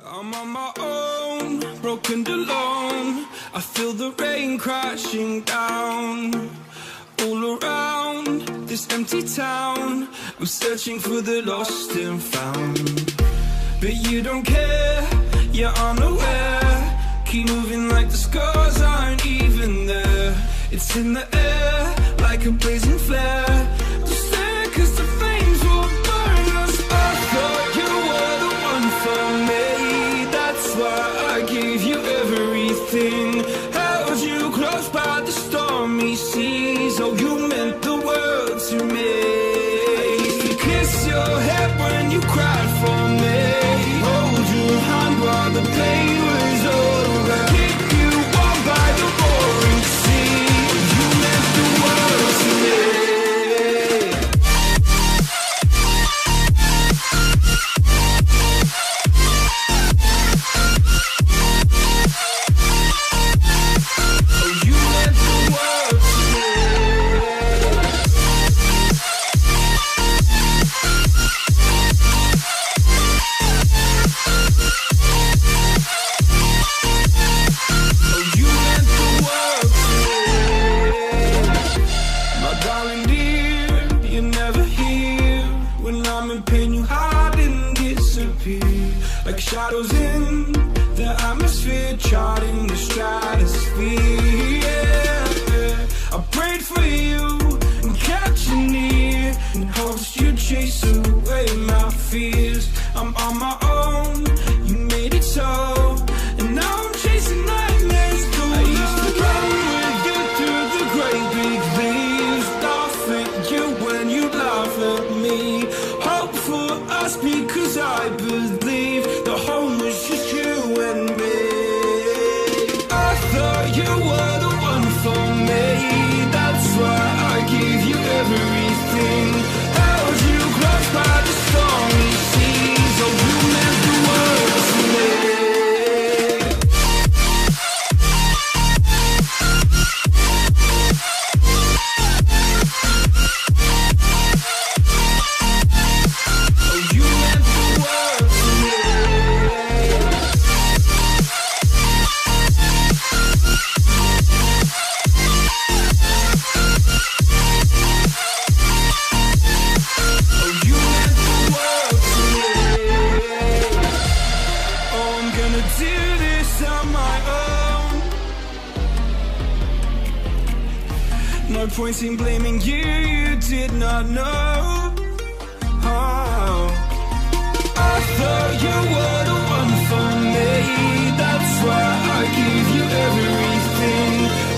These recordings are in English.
I'm on my own, broken alone. I feel the rain crashing down. All around this empty town, I'm searching for the lost and found. But you don't care, you're unaware. Keep moving like the scars aren't even there. It's in the air, like a blazing flare. Just stare, cause the flames will burn us. I thought you were the one for me. That's why I gave you everything. Held you close by the stormy seas. Oh, you meant the world to me. I used to kiss your head when you cried for me. Hold your hand while the pain was over. Keep you warm by the roaring sea. You meant the world to me. Like shadows in the atmosphere, charting the stratosphere. Yeah. I prayed for you and kept you near, in hopes you'd chase away my fears. I'm on my own, you made it so, and now I'm chasing nightmares through. I used to run with you through the great big leaves, laugh at you when you laugh at me. Hope for us because I believe the home was just you and me. I thought you were the one for me. That's why I gave you everything. Held you close by the stormy seas. Oh, you meant the world to me. No point in blaming you, you did not know. Oh, I thought you were the one for me. That's why I gave you everything.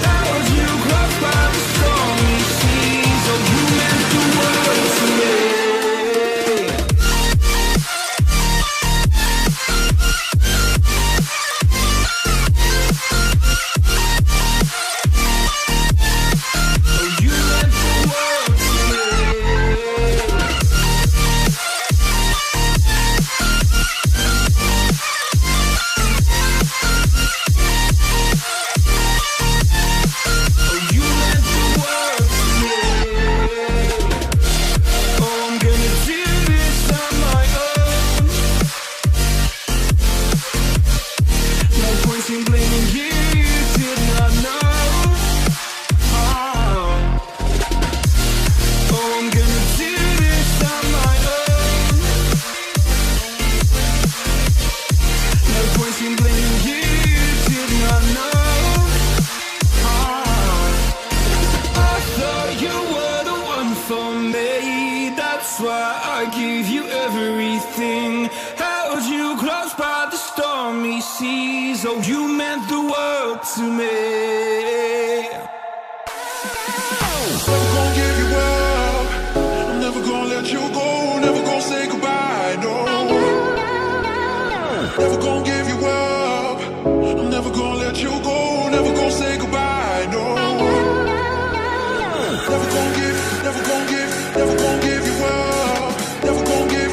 Held you close by the stormy seas. Oh, you meant the world to me. Oh, you meant the world to me. Never gonna give you up. I'm never gonna let you go. Never gonna say goodbye, no. Never gonna give you up. I'm never gonna let you go. Never gonna say goodbye, no. Never gonna give you up. Never gonna give. Never gonna give you up. Never gonna give.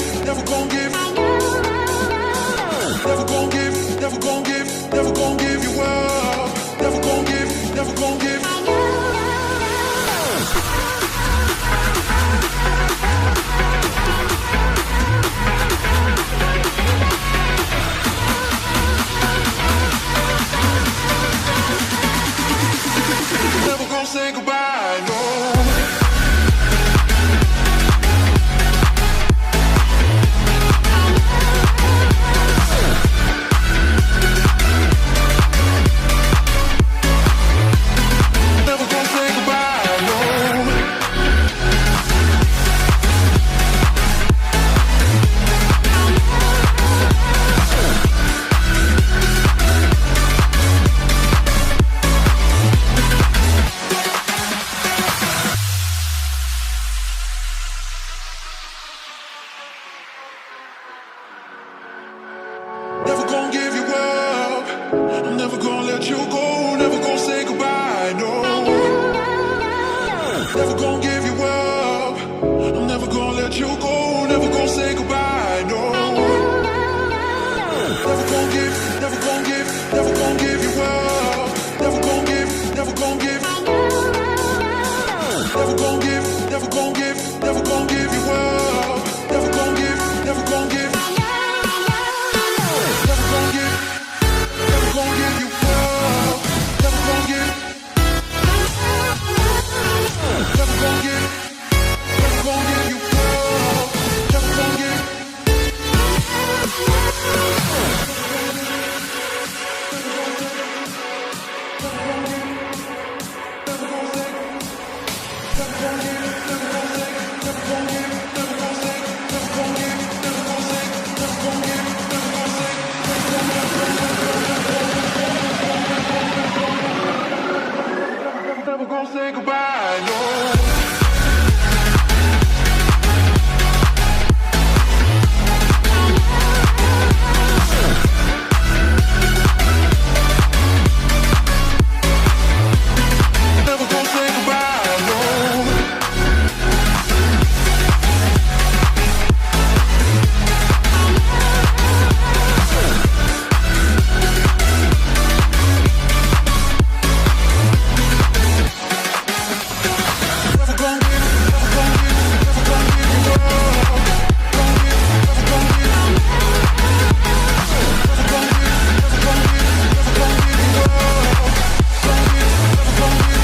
Never gonna give you up. I'm never gonna let you go. Never gonna say goodbye, no. Never gonna give you up. I'm never gonna let you go. Never gonna say goodbye, no. Never gonna give, never gonna give, never gonna give you up. Never gonna give, never gonna give. Never gonna give, never gonna give, never gonna give you up. Never gonna give, never gonna give. Never gonna give, never gonna give you up. Never gonna give. Never gonna give, never gonna give you up. Never gonna give. Never gonna say goodbye, no. Never gonna say goodbye, no. Never gonna give, never gonna give, never gonna give you up. Gonna give, never gonna give. Never gonna give, never gonna give, never gonna give you up. Gonna give, never gonna give.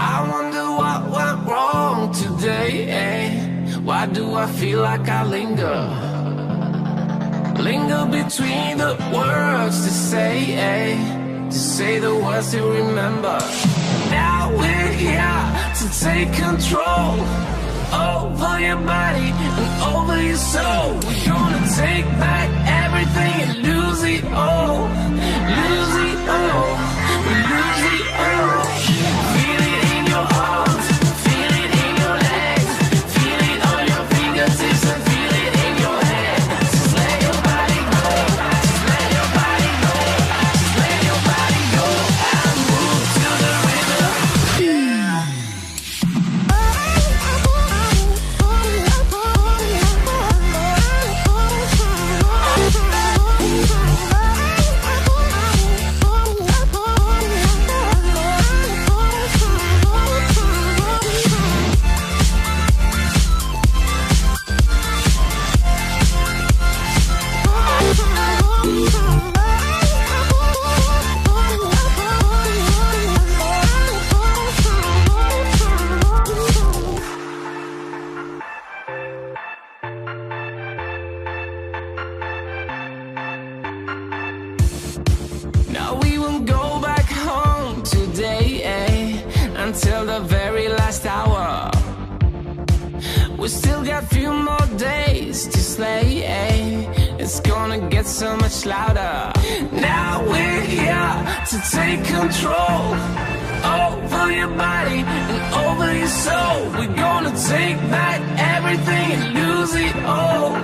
I wonder what went wrong today, eh? Why do I feel like I linger? Linger between the words to say, eh? To say the words to remember. Now we're here to take control over your body and over your soul. We're gonna take back everything and lose it all. Lose it all. We lose it all. Feel it in your arms, feel it in your legs, feel it on your fingertips and feel it in your head. Just let your body go, just let your body go, just let your body go and move to the rhythm. Now we won't go back home today, eh? Until the very last hour. We still got few more days to slay, eh? It's gonna get so much louder. Now we're here to take control over your body and over your soul. We're gonna take back everything and lose it all.